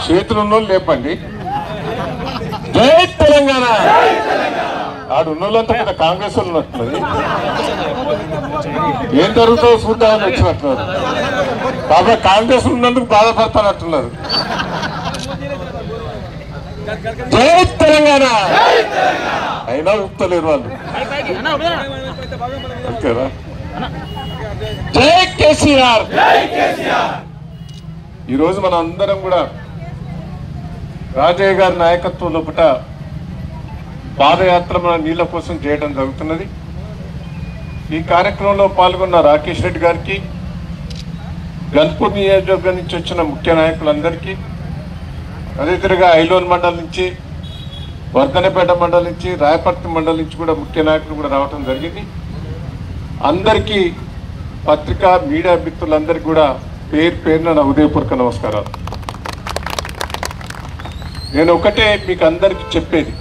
చేతులు ఉన్నోళ్ళు లేపండి. జై తెలంగాణ. ఆడు ఉన్నోళ్ళంతా కదా కాంగ్రెస్ వాళ్ళు ఉన్నట్టున్నది. ఏం జరుగుతుందో చూద్దామని వచ్చినట్టున్నారు. బాబా కాంగ్రెస్ ఉన్నందుకు బాధపడతానట్టున్నారు. జై తెలంగాణ. అయినా ఊపుతలేరు వాళ్ళు. అంతేనా? జై కేసీఆర్. ఈరోజు మన అందరం కూడా రాజయ్య గారి నాయకత్వం లోపల పాదయాత్ర మన నీళ్ళ కోసం చేయడం జరుగుతున్నది. ఈ కార్యక్రమంలో పాల్గొన్న రాకేష్ రెడ్డి గారికి, గన్పూర్ నియోజకవర్గం నుంచి వచ్చిన ముఖ్య నాయకులందరికీ, అదేవిధంగా ఐలోన్ మండలం నుంచి, వర్ధనపేట మండలం నుంచి, రాయపర్తి మండలం నుంచి కూడా ముఖ్య నాయకులు కూడా రావడం జరిగింది. అందరికీ పత్రికా మీడియా మిత్రులందరికీ కూడా పేరు పేరున నా ఉదయపూర్వక నమస్కారాలు. నేను ఒకటే మీకు అందరికీ చెప్పేది,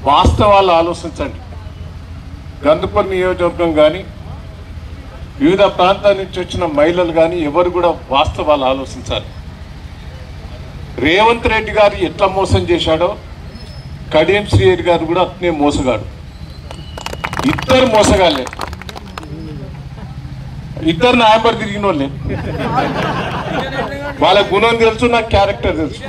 వాస్తవాలు ఆలోచించండి. గంధపూర్ నియోజకవర్గం కానీ, వివిధ ప్రాంతాల నుంచి వచ్చిన మహిళలు కానీ ఎవరు కూడా వాస్తవాలు ఆలోచించాలి. రేవంత్ రెడ్డి గారు ఎట్లా మోసం చేశాడో కడియం శ్రీరెడ్డి గారు కూడా అట్నే మోసగాడు. ఇద్దరు మోసగాళ్ళే, ఇద్దరు నాయబడి తిరిగిన వాళ్ళే. వాళ్ళ గుణం తెలుసు, నాకు క్యారెక్టర్ తెలుసు.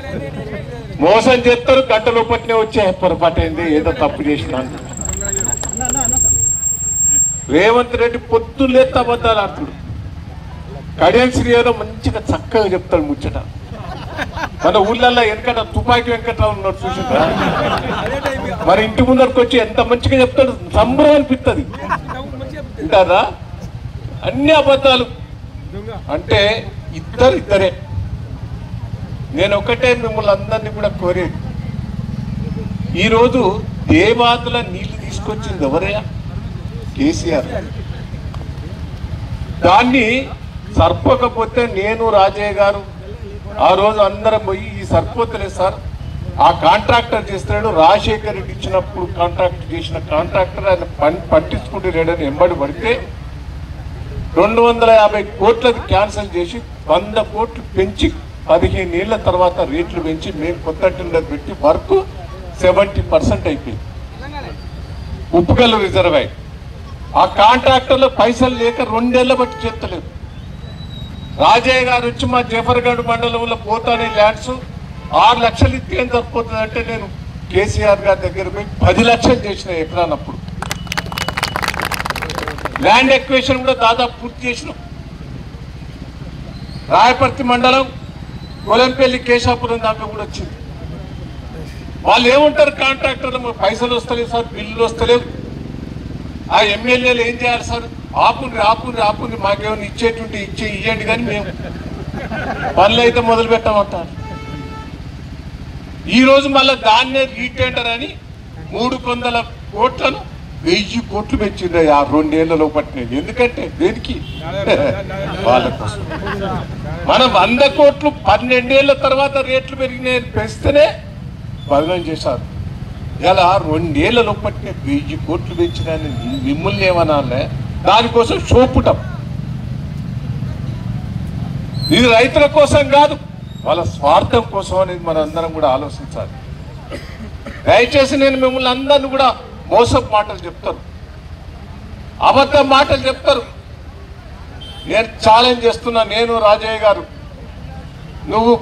మోసం చేస్తారు, గంటలో పట్టినే వచ్చే పొరపాటైంది, ఏదో తప్పు చేసిన. రేవంత్ రెడ్డి పొద్దులే అబద్ధాలు ఆడుతాడు. కడియం శ్రీరెడ్డి మంచిగా చక్కగా చెప్తాడు ముచ్చట. మన ఊళ్ళల్లో వెనకట తుపాకి వెంకట్రావు ఉన్నాడు చూసిందా? మరి ఇంటి ముందరికి వచ్చి ఎంత మంచిగా చెప్తాడు, సంబరం అనిపిస్తుంది. వింటారా? అన్ని అబద్ధాలు. అంటే ఇద్దరే. నేను ఒకటే మిమ్మల్ని అందరినీ కూడా కోరేది, ఈరోజు దేవాదుల నీళ్లు తీసుకొచ్చింది ఎవరయ్యా? కేసీఆర్. దాన్ని సర్పకపోతే నేను రాజయ్య గారు ఆ రోజు అందరం పోయి ఈ సరిపోతలేదు సార్, ఆ కాంట్రాక్టర్ చేస్తున్నాడు, రాజశేఖర్ రెడ్డి ఇచ్చినప్పుడు కాంట్రాక్ట్ చేసిన కాంట్రాక్టర్ ఆయన పట్టించుకుంటూ లేడని ఎంబడి పడితే 250 కోట్లది క్యాన్సిల్ చేసి 100 కోట్లు పెంచి 15 ఏళ్ల తర్వాత రేట్లు పెంచి మేము కొత్త టెండర్ పెట్టి వర్క్ 70% అయిపోయింది. ఉప్పుకల్లు రిజర్వాయర్ ఆ కాంట్రాక్టర్లో పైసలు లేక 2 ఏళ్ల బట్టి చేస్తలేదు. రాజయ్య గారు వచ్చి మా జఫర్గఢ్ మండలంలో పోతానే ల్యాండ్స్ 6 లక్షలు ఇస్తే ఏం సరిపోతుంది అంటే నేను కేసీఆర్ గారి దగ్గర పోయి 10 లక్షలు చేసిన ఎకరానప్పుడు. ల్యాండ్ ఎక్వేషన్ కూడా దాదాపు పూర్తి చేసినాం. రాయపర్తి మండలం కొలంపల్లి కేశాపురం దాకా కూడా వచ్చింది. వాళ్ళు ఏమంటారు కాంట్రాక్టర్లు, పైసలు వస్తలేవు సార్, బిల్లులు వస్తలేవు. ఆ ఎమ్మెల్యేలు ఏం చేయాలి సార్, ఆపుని మాకేమైనా ఇచ్చేటువంటి ఇవ్వండి కానీ మేము పనులు అయితే మొదలు పెట్టామంటారు. ఈరోజు మళ్ళీ దాన్నే రీటెండర్ అని 300 కోట్లను 1000 కోట్లు పెంచింది ఆ 2 ఏళ్లలో పట్టినది. ఎందుకంటే దేనికి? వాళ్ళ కోసం. మనం 100 కోట్లు 12 ఏళ్ల తర్వాత రేట్లు పెరిగినాయని పెంచితేనే బదనం చేశారు. ఇలా 2 ఏళ్లలో పట్టిన 1000 కోట్లు పెంచినాయని మిమ్మల్ని ఏమనాలే? దానికోసం షోపుటం. ఇది రైతుల కోసం కాదు, వాళ్ళ స్వార్థం కోసం అనేది మన అందరం కూడా ఆలోచించాలి. దయచేసి నేను మిమ్మల్ని అందరినీ కూడా మోసపు మాటలు చెప్తారు, అబద్ధ మాటలు చెప్తారు. నేను ఛాలెంజ్ చేస్తున్నా, నేను రాజయ్య గారు, నువ్వు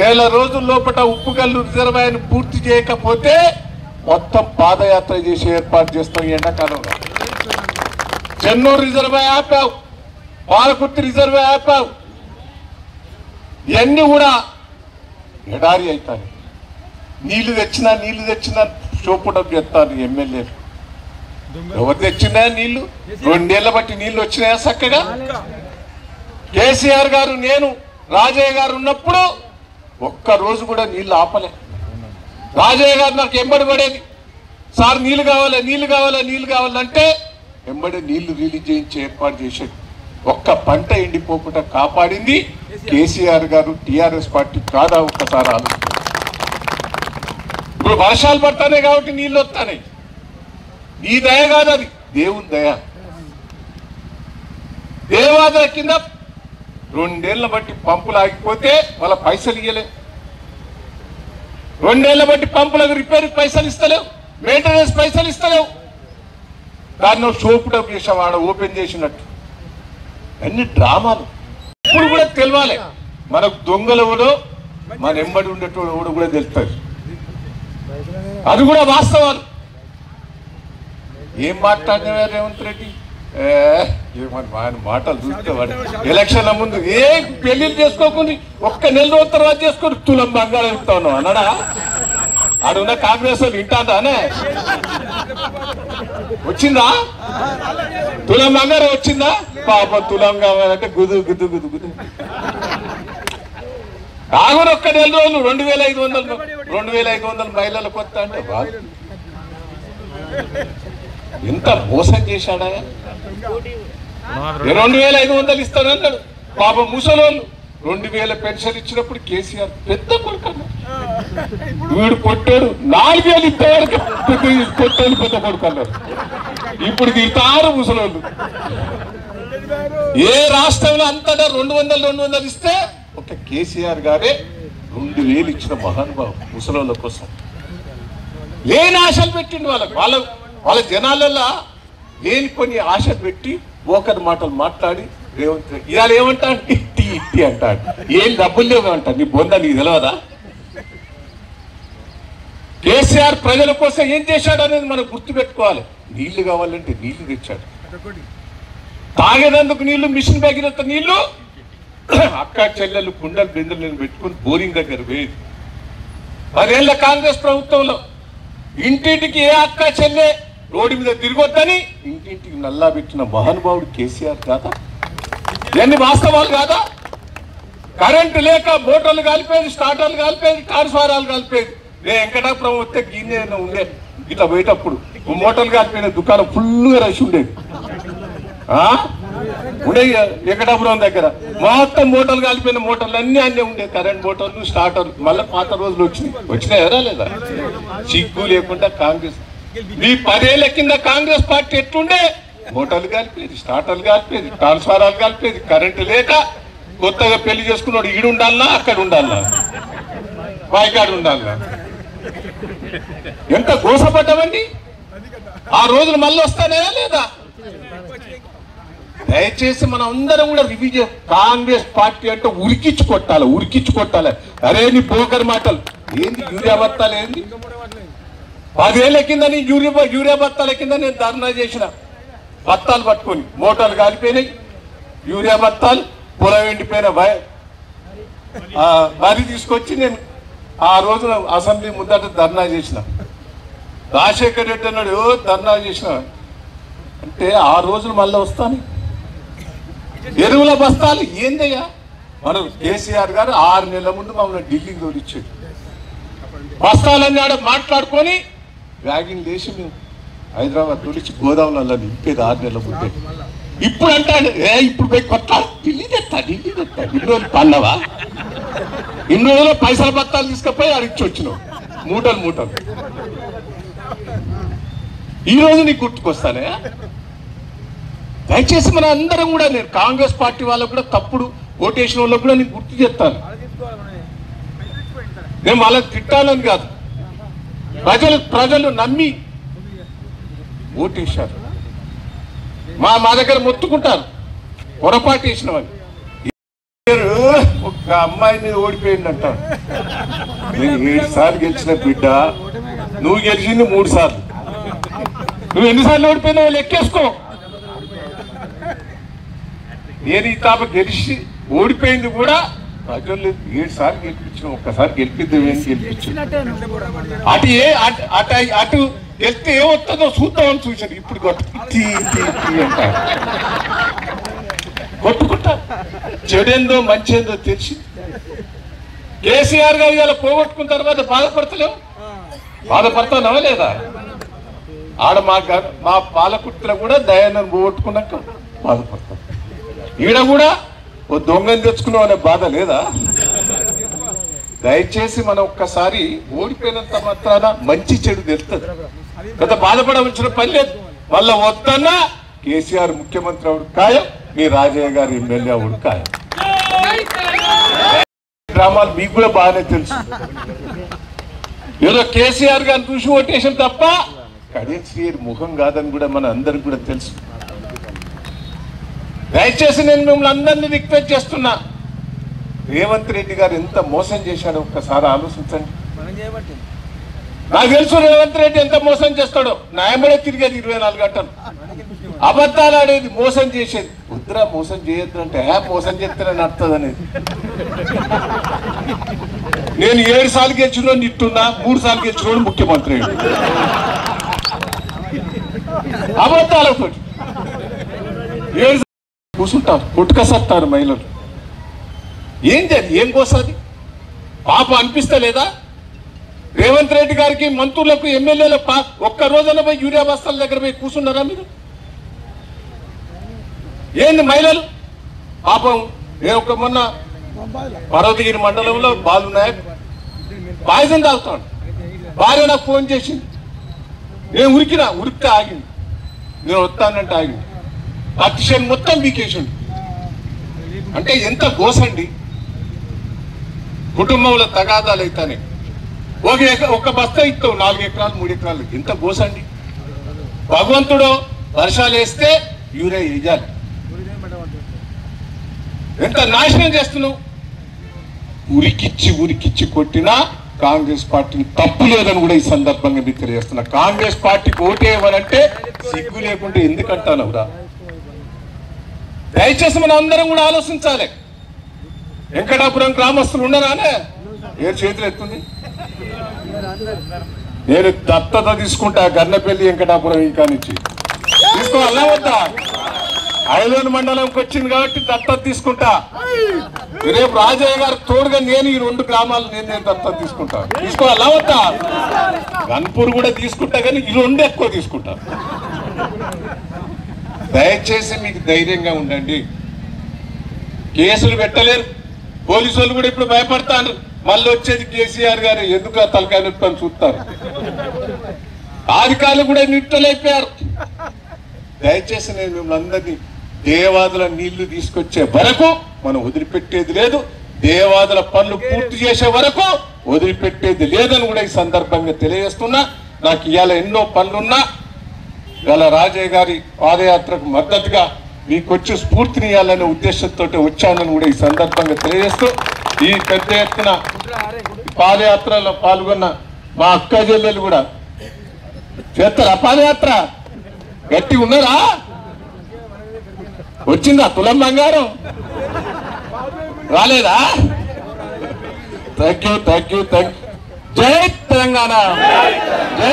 1 రోజుల లోపల ఉప్పుకల్లు రిజర్వాయర్ను పూర్తి చేయకపోతే మొత్తం పాదయాత్ర చేసి ఏర్పాటు చేస్తాం. ఎండాకాలంలో చెన్నూరు రిజర్వాయర్ ఆపావు, పాలకుర్తి రిజర్వాయర్ ఆపావు. ఇవన్నీ కూడా ఎడారి అవుతాయి. నీళ్లు తెచ్చినా చూపడం చేస్తారు ఎమ్మెల్యేలు. ఎవరు తెచ్చినా నీళ్లు 2 ఏళ్ల బట్టి నీళ్లు వచ్చినాయా చక్కగా? కేసీఆర్ గారు, నేను రాజయ్య గారు ఉన్నప్పుడు ఒక్క రోజు కూడా నీళ్లు ఆపలే. రాజయ్య గారు నాకు ఎంబడి పడేది, సార్ నీళ్లు కావాలంటే ఎంబడే నీళ్లు రిలీజ్ చేయించి ఏర్పాటు చేసేది. ఒక్క పంట ఎండిపోకుండా కాపాడింది కేసీఆర్ గారు, టీఆర్ఎస్ పార్టీ కాదా? ఒక్కసారి ఆలోచన. ఇప్పుడు వర్షాలు పడతానే కాబట్టి నీళ్ళు వస్తాయి. నీ దయ కాదు, అది దేవుని దయ. దేవాదాయ కింద 2 ఏళ్ల బట్టి పంపులు ఆగిపోతే వాళ్ళ పైసలు ఇయ్యలే. 2 ఏళ్ల బట్టి పంపులకు రిపేర్ పైసలు ఇస్తలేవు, మెయింటెనెన్స్ పైసలు ఇస్తలేవు. దాన్ని షోపు డబ్బు చేసావు ఆడ ఓపెన్ చేసినట్టు. అన్ని డ్రామాలు. ఇప్పుడు కూడా తెలవాలి మనకు దొంగలు ఎవడో మన ఎంబడి ఉండేటోడు ఎవడు కూడా తెలుస్తుంది. అది కూడా వాస్తవాలు. ఏం మాట్లాడినా రేవంత్ రెడ్డి ఏమని ఆయన మాటలు చూస్తేవాడు ఎలక్షన్ల ముందు ఏ పెళ్లిళ్ళు చేసుకోకుండా ఒక్క నెల రోజుల తర్వాత చేసుకొని తులం బంగారం ఇస్తా ఉన్నావు అన్నాడా? ఆడున్న కాంగ్రెస్ వాళ్ళు వింటానే వచ్చిందా? తులం బంగారం వచ్చిందా? పాపం తులం కావాలంటే గుదు గుదు గుదు గుదు. ఆగురు ఒక్క నెల రోజులు 2500 మహిళలు కొత్త అంటే బాగా ఎంత మోసం చేశాడా? 2500 ఇస్తానన్నాడు. పాపం ముసలోళ్ళు 2000 పెన్షన్ ఇచ్చినప్పుడు కేసీఆర్ పెద్ద కొడుకు అన్నాడు. వీడు కొట్టాడు 4000 ఇంతవరకు కొట్టాడు పెద్ద కొడుకు అన్నారు. ఇప్పుడు తింటారు ముసలోళ్ళు. ఏ రాష్ట్రంలో అంతటా 200 ఇస్తే ఒక కేసీఆర్ గారే 2000 ఇచ్చిన మహానుభావం ముసలోళ్ళ కోసం. లేని ఆశలు పెట్టిండు వాళ్ళ జనాలలో లేని కొన్ని ఆశలు పెట్టి ఓకరి మాటలు మాట్లాడి రేవంత్ రెడ్డి ఇవాళ ఏమంటాడు? ఇట్టి ఇట్టి అంటాడు. ఏం డబ్బులు లేవు అంటాడు. నీ బొంద నీకు తెలియదా? కేసీఆర్ ప్రజల కోసం ఏం చేశాడు అనేది మనం గుర్తుపెట్టుకోవాలి. నీళ్లు కావాలంటే నీళ్లు తెచ్చాడు. తాగేందుకు నీళ్లు, మిషన్ దగ్గర నీళ్లు అక్క చెల్లెలు కుండలు బిందెలు నేను పెట్టుకుని బోరింగ్ దగ్గర పోయేది. 10 ఏళ్ల కాంగ్రెస్ ప్రభుత్వంలో ఇంటింటికి ఏ అక్క చెల్లె రోడ్డు మీద తిరగొద్దని ఇంటింటికి నల్లా పెట్టిన మహానుభావుడు కేసీఆర్ కాదా? ఇవన్నీ వాస్తవాలు కాదా? కరెంటు లేక మోటార్లు కాలిపోయేది, స్టార్టర్లు కాలిపోయేది, ట్రాన్స్ఫారాలు కాలిపోయేది. నేను వెంకటాపురం వస్తే గిన్నె ఉండేది. ఇట్లా పోయేటప్పుడు మోటార్లు కాలిపోయిన దుకాణం ఫుల్గా రష్ ఉండేది. ఉండేవి వెంకటాపురం దగ్గర మొత్తం మోటార్లు కాలిపోయిన మోటార్లు అన్నీ ఉండేవి. కరెంట్ మోటార్లు, స్టార్టర్లు. మళ్ళీ పాత రోజులు వచ్చినాయా లేదా? సిగ్గు లేకుండా కాంగ్రెస్ మీ 10 ఏళ్ల కింద కాంగ్రెస్ పార్టీ ఎట్లుండే? మోటార్లు కాలిపోయేది, స్టార్టర్లు కాలిపోయేది, ట్రాన్స్ఫారాలు కాలిపోయేది. కరెంటు లేక కొత్తగా పెళ్లి చేసుకున్నాడు ఈడు ఉండాలన్నా అక్కడ ఉండాలన్నా బాయికాడు ఉండాలన్నా ఎంత గోసపడ్డామండి. ఆ రోజులు మళ్ళీ వస్తానే లేదా? దయచేసి మనం అందరం కూడా రివ్యూ చేయాలి. కాంగ్రెస్ పార్టీ అంటే ఉరికిచ్చి కొట్టాలి. అరే నీ పోకరి మాటలు ఏంది? యూరియా బత్తాలు ఏంది? 10 ఏళ్ల కింద నీ యూరియా బత్తాల కింద నేను ధర్నా చేసిన. బత్తాలు పట్టుకొని మోటార్లు కాలిపోయినాయి, యూరియా బత్తాలు, పొలం ఎండిపోయిన వరి తీసుకొచ్చి నేను ఆ రోజున అసెంబ్లీ ముందట ధర్నా చేసిన. రాజశేఖర్ రెడ్డి అన్నాడు ధర్నా చేసిన అంటే ఆ రోజులు మళ్ళీ వస్తాను. ఎరువుల బస్తాలు ఏందయ్యా? మనం కేసీఆర్ గారు 6 నెలల ముందు మమ్మల్ని ఢిల్లీకి తోలిచ్చాడు. బస్తాలన్నీ ఆడ మాట్లాడుకొని వ్యాగింగ్ చేసి మేము హైదరాబాద్ తోలిచ్చి గోదాములలో నింపేది 6 నెలల ముందే. ఇప్పుడు అంటాడు ఇప్పుడు పోయి కొత్త ఢిల్లీ తెస్తా. ఇన్ని రోజులు పన్నవా? ఇన్ని రోజులు పైసల బత్తాలు తీసుకుపోయి అడిచి వచ్చినావు మూటలు. ఈ రోజు నీకు గుర్తుకొస్తానే? దయచేసి మన అందరం కూడా, నేను కాంగ్రెస్ పార్టీ వాళ్ళకు కూడా తప్పుడు ఓటేషన్ వాళ్ళకు కూడా నేను గుర్తు చేస్తాను. నేను వాళ్ళని తిట్టాలని కాదు. ప్రజలు నమ్మి ఓటేశారు. మా దగ్గర మొత్తుకుంటారు పొరపాటు వేసిన వాళ్ళు. ఒక అమ్మాయి మీద ఓడిపోయింది అంటారు. నేను 7 సార్లు గెలిచిన బిడ్డ, నువ్వు గెలిచింది 3 సార్లు. నువ్వు ఎన్నిసార్లు ఓడిపోయినావు లెక్కేసుకో. నేను ఈ తాప గెలిచి ఓడిపోయింది కూడా ప్రజలు 7 సార్లు గెలిపించిన. ఒక్కసారి గెలిపిద్దామని గెలిపించు. అటు గెలిస్తే ఏమొస్తుందో చూద్దామని చూశారు. ఇప్పుడు అంటారు, కొట్టుకుంటారు. చెడేందో మంచేందో తెలిసి కేసీఆర్ గారు ఇలా పోగొట్టుకున్న తర్వాత బాధపడతానవా లేదా? ఆడ మా పాలకుర్తిలో కూడా దయాన్ని పోగొట్టుకున్నాక బాధపడతాం. ఈడ కూడా ఓ దొంగని తెచ్చుకున్నాం అనే బాధ లేదా? దయచేసి మనం ఒక్కసారి ఓడిపోయినంత మాత్రాన మంచి చెడు తెలుస్తుంది. గత బాధపడవలసిన పని లేదు. మళ్ళా వద్దన్నా కేసీఆర్ ముఖ్యమంత్రి అవుడు ఖాయం, మీ రాజయ్య గారు ఎమ్మెల్యే అవుడు ఖాయం. డ్రామాలు మీకు కూడా బాగానే తెలుసు. ఏదో కేసీఆర్ గారిని చూసి ఓటేషన్ తప్ప కడియం శ్రీహరి ముఖం కాదని కూడా మన అందరికి కూడా తెలుసు. దయచేసి నేను మిమ్మల్ని అందరినీ రిక్వెస్ట్ చేస్తున్నా, రేవంత్ రెడ్డి గారు ఎంత మోసం చేశాడో ఒక్కసారి ఆలోచించండి. నాకు తెలుసు రేవంత్ రెడ్డి ఎంత మోసం చేస్తాడో. న్యాయమడే తిరిగేది 24 గంటలు, అబద్ధాలు ఆడేది, మోసం చేసేది. వద్దురా మోసం చేయొద్దు అంటే మోసం చేస్తేనే నడుతుంది అనేది. నేను 7 సార్లు గెలిచినోడు ఇట్టున్నా, 3 సార్లు గెలిచినోడు ముఖ్యమంత్రి అబద్ధాలతో కూర్చుంటారు, కొట్టుకసత్తారు మహిళలు. ఏం కోసది పాప అనిపిస్తలేదా? రేవంత్ రెడ్డి గారికి మంత్రులకు ఎమ్మెల్యేలకు ఒక్క రోజున పోయి యూరియా బస్తాల దగ్గర పోయి కూర్చున్నారా మీరు? ఏంది మహిళలు పాపం? నేను మొన్న పర్వతగిరి మండలంలో బాలునాయక్ పాయసం తాగుతాడు, భార్య నాకు ఫోన్ చేసింది, నేను ఉరికితే ఆగింది, నేను వస్తానంటే ఆగింది, పత్తిషన్ మొత్తం బీకేసిండు. అంటే ఎంత గోసండి. కుటుంబంలో తగాదాలు అయితేనే ఒక బస్తా ఇస్తావు 4 ఎకరాలు 3 ఎకరాలు, ఎంత గోసండి. భగవంతుడు వర్షాలు వేస్తే యూరియా వేయాలి, ఎంత నాశనం చేస్తున్నావు. ఉరికిచ్చి కొట్టినా కాంగ్రెస్ పార్టీని తప్పు లేదని కూడా ఈ సందర్భంగా మీకు తెలియజేస్తున్నా. కాంగ్రెస్ పార్టీకి ఓటేయమనంటే సిగ్గు లేకుంటే ఎందుకంటానవురా? దయచేసి మనం అందరం కూడా ఆలోచించాలి. వెంకటాపురం గ్రామస్తులు ఉండరానే ఏ చేతులు ఎత్తుంది? నేను దత్తత తీసుకుంటా గన్నపల్లి వెంకటాపురం ఇంకా నుంచి తీసుకోవాలా వద్దా? 5 మండలంకి వచ్చింది కాబట్టి దత్తత తీసుకుంటా. రేపు రాజయ్య గారు తోడుగా నేను ఈ 2 గ్రామాలు నేను దత్తత తీసుకుంటా. తీసుకోవాలా వద్దా? గన్పూర్ కూడా తీసుకుంటా, కానీ ఈ 2 ఎక్కువ తీసుకుంటా. దయచేసి మీకు ధైర్యంగా ఉండండి. కేసులు పెట్టలేరు, పోలీసు వాళ్ళు కూడా ఇప్పుడు భయపడతారు. మళ్ళీ వచ్చేది కేసీఆర్ గారు, ఎందుకు తలకాయ నొప్పని చూస్తారు. అధికారులు కూడా నిట్టలైపోయారు. దయచేసి నేను మిమ్మల్ని అందరినీ దేవాదుల నీళ్లు తీసుకొచ్చే వరకు మనం వదిలిపెట్టేది లేదు, దేవాదుల పనులు పూర్తి చేసే వరకు వదిలిపెట్టేది లేదని కూడా ఈ సందర్భంగా తెలియజేస్తున్నా. నాకు ఇవాళ ఎన్నో పనులున్నా ఇవాళ రాజయ్య గారి పాదయాత్రకు మద్దతుగా మీకు వచ్చి స్ఫూర్తిని ఇవ్వాలనే ఉద్దేశంతో వచ్చానని కూడా ఈ సందర్భంగా తెలియజేస్తూ, ఈ పెద్ద ఎత్తున పాదయాత్రలో పాల్గొన్న మా అక్క చెల్లెలు కూడా చేస్తారా పాదయాత్ర? గట్టి ఉన్నారా? వచ్చిందా తులం బంగారం? రాలేదా? Thank you. జై తెలంగాణ, జై